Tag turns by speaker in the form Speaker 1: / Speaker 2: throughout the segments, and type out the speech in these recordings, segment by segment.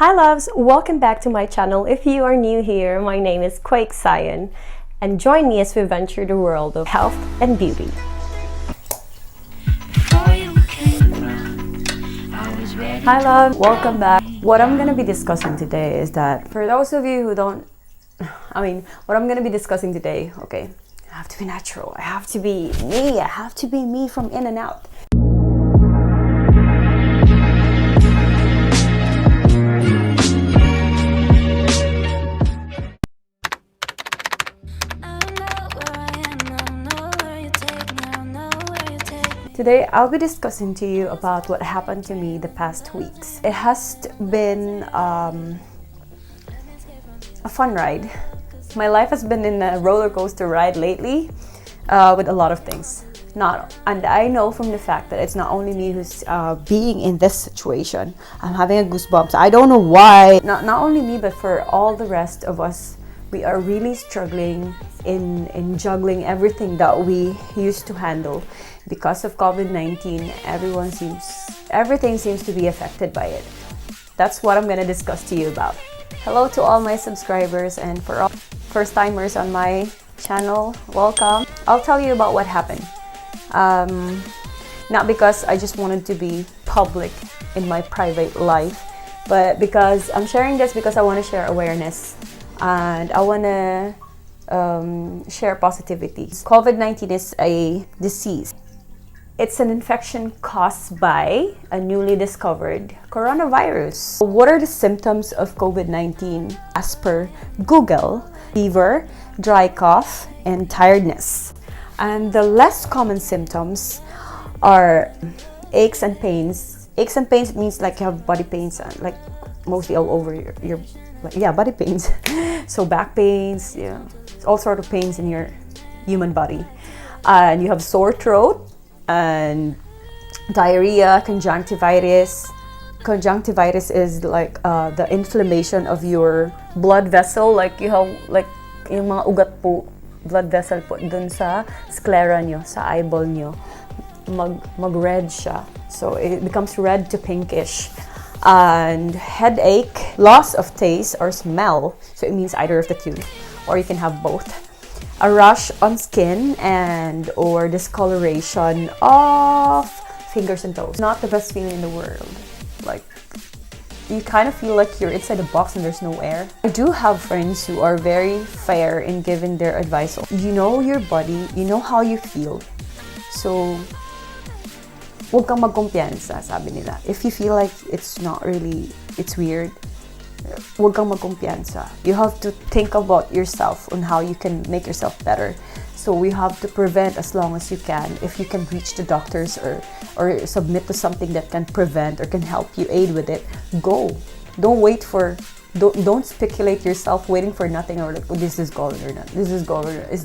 Speaker 1: Hi loves, welcome back to my channel. If you are new here, my name is Quake Sayon, and join me as we venture the world of health and beauty. Hi love, welcome back. What I'm gonna be discussing today is that for those of you who don't, what I'm gonna be discussing today, okay, I have to be natural. I have to be me. I have to be me from in and out. Today, I'll be discussing to you about what happened to me the past weeks. It has been a fun ride. My life has been in a roller coaster ride lately with a lot of things. And I know from the fact that it's not only me who's being in this situation. I'm having a goosebumps. I don't know why. Not only me, but for all the rest of us, we are really struggling in juggling everything that we used to handle. Because of COVID-19, everything seems to be affected by it. That's what I'm gonna discuss to you about. Hello to all my subscribers, and for all first-timers on my channel, welcome. I'll tell you about what happened. Not because I just wanted to be public in my private life, but because I'm sharing this because I want to share awareness and I want to share positivity. COVID-19 is a disease. It's an infection caused by a newly discovered coronavirus. What are the symptoms of COVID-19 as per Google? Fever, dry cough, and tiredness. And the less common symptoms are aches and pains. Aches and pains means like you have body pains, like mostly all over your body pains. So back pains, all sort of pains in your human body. And you have sore throat, and diarrhea, conjunctivitis. Conjunctivitis is like the inflammation of your blood vessel, like you have like yung mga ugat po, blood vessel po dun sa sclera nyo, sa eyeball nyo, mag-red siya. So it becomes red to pinkish. And headache, loss of taste or smell, so it means either of the two, or you can have both. A rash on skin and or discoloration of fingers and toes. Not the best feeling in the world. Like, you kind of feel like you're inside a box and there's no air. I do have friends who are very fair in giving their advice. You know your body, you know how you feel. So, huwag kang magkumpiyansa, sabi nila. If you feel like it's weird, huwag kang magkumpiyansa. You have to think about yourself on how you can make yourself better. So we have to prevent as long as you can. If you can reach the doctors or submit to something that can prevent or can help you aid with it, go. Don't speculate yourself waiting for nothing or like, oh, is this COVID or not? Is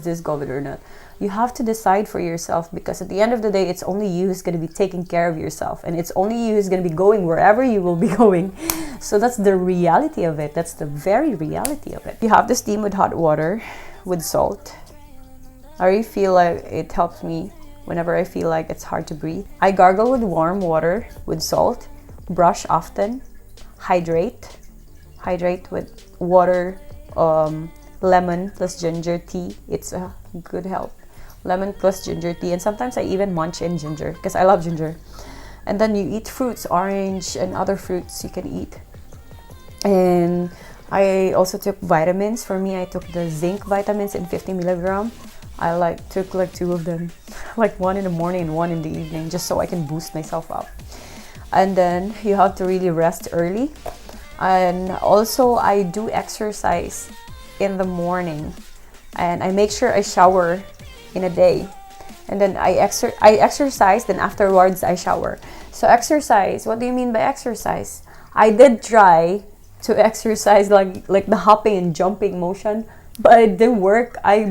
Speaker 1: this COVID or not? You have to decide for yourself, because at the end of the day, it's only you who's going to be taking care of yourself, and it's only you who's going to be going wherever you will be going. So that's the reality of it. That's the very reality of it. You have to steam with hot water with salt. I really feel like it helps me whenever I feel like it's hard to breathe. I gargle with warm water with salt, brush often, hydrate with water, lemon plus ginger tea. It's a good help. Lemon plus ginger tea, and sometimes I even munch in ginger because I love ginger. And then you eat fruits, orange and other fruits you can eat. And I also took vitamins. For me, I took the zinc vitamins in 50 milligram. I took two of them, like one in the morning and one in the evening, just so I can boost myself up. And then you have to really rest early. And also I do exercise in the morning, and I make sure I shower in a day, and then I exercise, then afterwards I shower. So exercise, what do you mean by exercise? I did try to exercise like the hopping and jumping motion, but it didn't work. I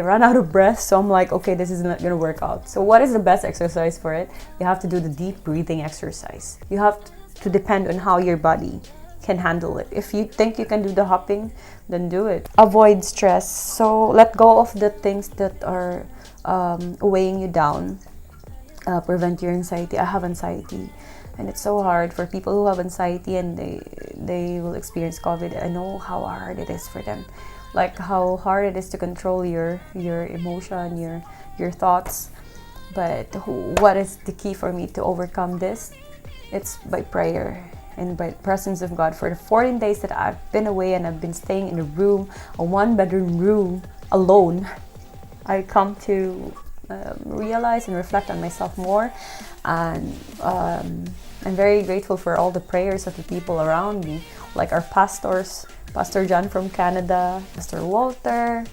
Speaker 1: ran out of breath, so I'm like, okay, this is not gonna work out. So what is the best exercise for it? You have to do the deep breathing exercise. You have to depend on how your body can handle it. If you think you can do the hopping, then do it. Avoid stress. So let go of the things that are weighing you down. prevent your anxiety. I have anxiety, and it's so hard for people who have anxiety and they will experience COVID. I know how hard it is for them, like how hard it is to control your emotion, your thoughts. But what is the key for me to overcome this? It's by prayer and by the presence of God. For the 14 days that I've been away and I've been staying in a room, a one-bedroom room, alone, I come to realize and reflect on myself more. And I'm very grateful for all the prayers of the people around me, like our pastors, Pastor John from Canada, Pastor Walter,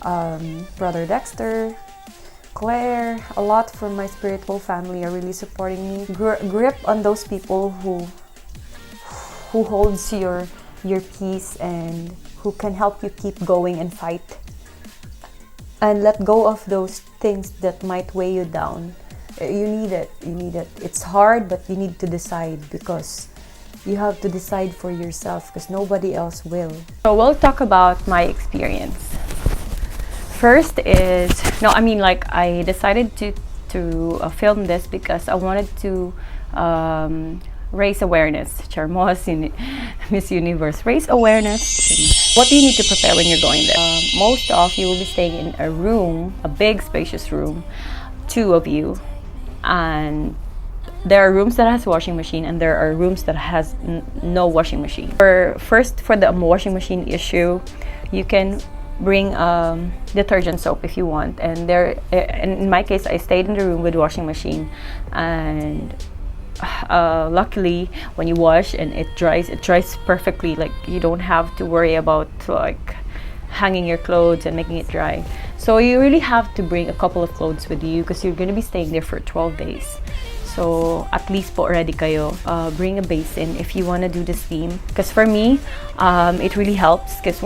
Speaker 1: Brother Dexter, Claire. A lot from my spiritual family are really supporting me. Grip on those people who holds your peace and who can help you keep going and fight. And let go of those things that might weigh you down. You need it. It's hard, but you need to decide, because you have to decide for yourself, because nobody else will. So we'll talk about my experience. First is, I decided to film this because I wanted to raise awareness. Charmos in Miss Universe. Raise awareness. What do you need to prepare when you're going there? Most of you will be staying in a room, a big spacious room, 2 of you. And there are rooms that has washing machine and there are rooms that has no washing machine. For the washing machine issue, you can bring detergent soap if you want. And in my case, I stayed in the room with washing machine, and luckily when you wash and it dries perfectly. Like, you don't have to worry about like hanging your clothes and making it dry. So you really have to bring a couple of clothes with you because you're going to be staying there for 12 days. So at least po ready kayo. Bring a basin if you want to do the steam. Because for me, it really helps, because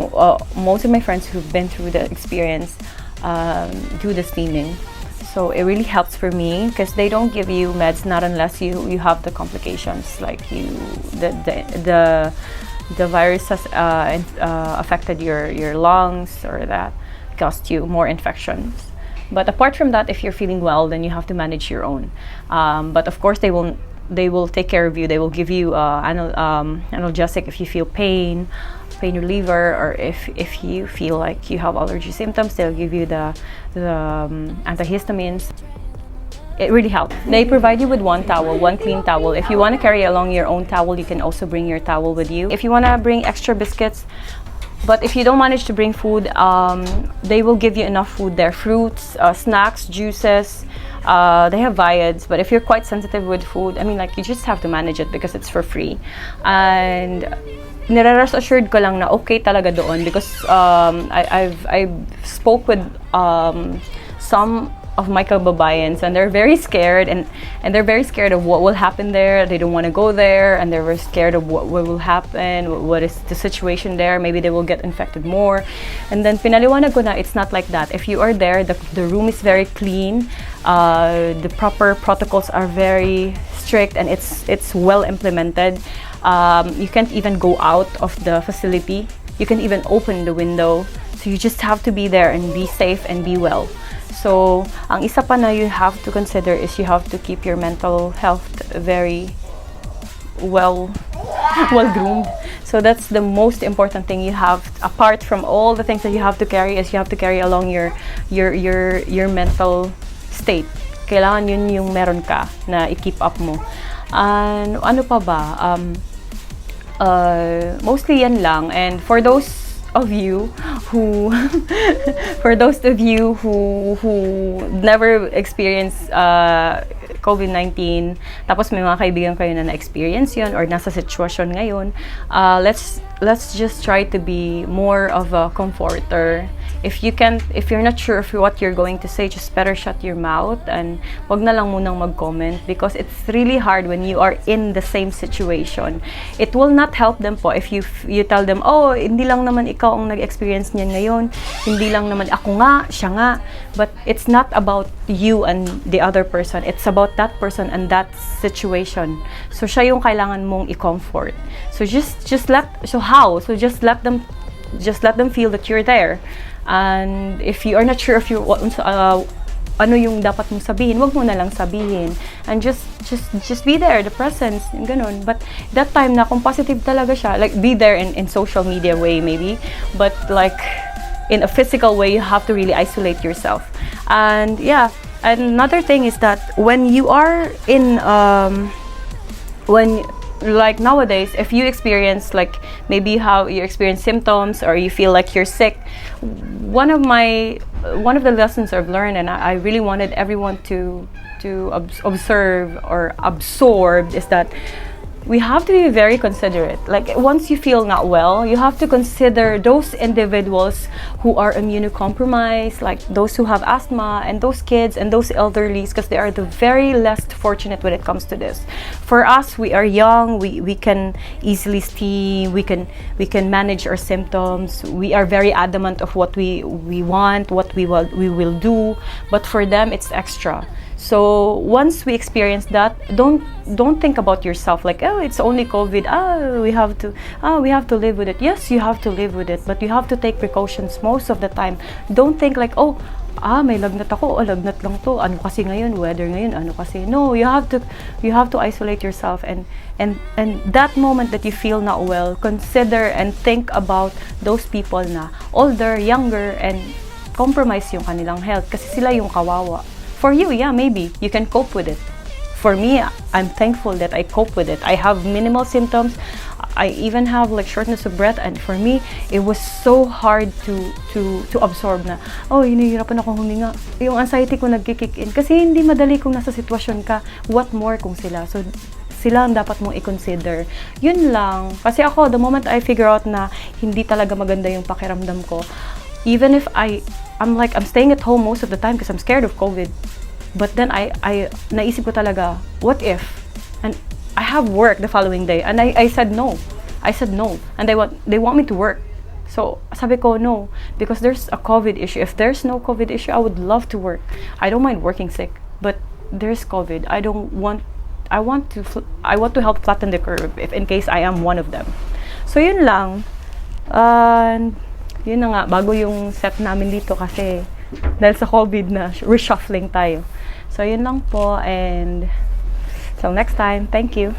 Speaker 1: most of my friends who've been through the experience do the steaming. So it really helps for me, because they don't give you meds not unless you have the complications, like the virus has affected your lungs, or that caused you more infections. But apart from that, if you're feeling well, then you have to manage your own. But of course, they will take care of you. They will give you analgesic if you feel pain reliever, or if you feel like you have allergy symptoms, they'll give you the antihistamines. It really helps. They provide you with one clean towel. If you want to carry along your own towel, you can also bring your towel with you. If you want to bring extra biscuits, but if you don't manage to bring food, they will give you enough food there. Fruits, snacks, juices. They have Viads, but if you're quite sensitive with food, you just have to manage it because it's for free. And nire-rest assured ko lang na okay talaga doon, because I spoke with some of my kababayans, and they're very scared, and they're very scared of what will happen there. They don't want to go there, and they're very scared of what will happen, what is the situation there. Maybe they will get infected more. And then pinaliwanag ko na it's not like that. If you are there, the room is very clean, the proper protocols are very strict, and it's well implemented. You can't even go out of the facility. You can even open the window. So you just have to be there and be safe and be well. So, ang isa pa na you have to consider is you have to keep your mental health very well groomed. So that's the most important thing you have, apart from all the things that you have to carry, is you have to carry along your mental state. Kailangan yun yung meron ka na i-keep up mo. And ano pa ba? Mostly yan lang. And for those of you who never experienced COVID-19, tapos may mga kaibigan kayo na na-experience yun or nasa sitwasyon ngayon, let's just try to be more of a comforter. If you're not sure of what you're going to say, just better shut your mouth and wag na lang munang mag-comment, because it's really hard when you are in the same situation. It will not help them po if you tell them, oh, hindi lang naman ikaw ang nag-experience niyan ngayon, hindi lang naman ako nga, siya nga. But it's not about you and the other person. It's about that person and that situation. So siya yung kailangan mong i-comfort. So just let them feel that you're there. And if you are not sure if you ano yung dapat mong sabihin, wag mo na lang sabihin. And just be there, the presence, yung ganun. But that time na kung positive talaga siya, like be there in social media way maybe, but like in a physical way, you have to really isolate yourself. And yeah, another thing is that when you are in when like nowadays, if you experience like maybe how you experience symptoms or you feel like you're sick, one of the lessons I've learned, and I really wanted everyone to observe or absorb, is that we have to be very considerate. Like once you feel not well, you have to consider those individuals who are immunocompromised, like those who have asthma and those kids and those elderlies, because they are the very less fortunate when it comes to this. For us, we are young, we can easily steam, we can manage our symptoms. We are very adamant of what we want, what we will do, but for them it's extra. So once we experience that, don't think about yourself like, oh, it's only COVID. We have to live with it. Yes, you have to live with it, but you have to take precautions most of the time. Don't think like, oh, may lagnat ako, lagnat lang to. Ano kasi ngayon, weather ngayon, ano kasi. No, you have to isolate yourself, and that moment that you feel not well, consider and think about those people na older, younger, and compromise yung kanilang health kasi sila yung kawawa. For you, yeah, maybe you can cope with it. For me, I'm thankful that I cope with it. I have minimal symptoms. I even have like shortness of breath, and for me, it was so hard to absorb na, oh, hinihirapan akong huminga. Yung anxiety ko nagkikick in kasi hindi madali kung nasa sitwasyon ka. What more kung sila? So, sila ang dapat mong i-consider. Yun lang. Kasi ako, the moment I figure out na hindi talaga maganda yung pakiramdam ko, even if I'm staying at home most of the time because I'm scared of COVID. But then I naisip ko talaga, what if? And I have work the following day, and I said no. I said no, and they want me to work. So sabi ko no, because there's a COVID issue. If there's no COVID issue, I would love to work. I don't mind working sick, but there's COVID. I want to help flatten the curve if in case I am one of them. So yun lang. And yun na nga, bago yung set namin dito kasi dahil sa COVID na reshuffling tayo. So yun lang po, and till next time, thank you.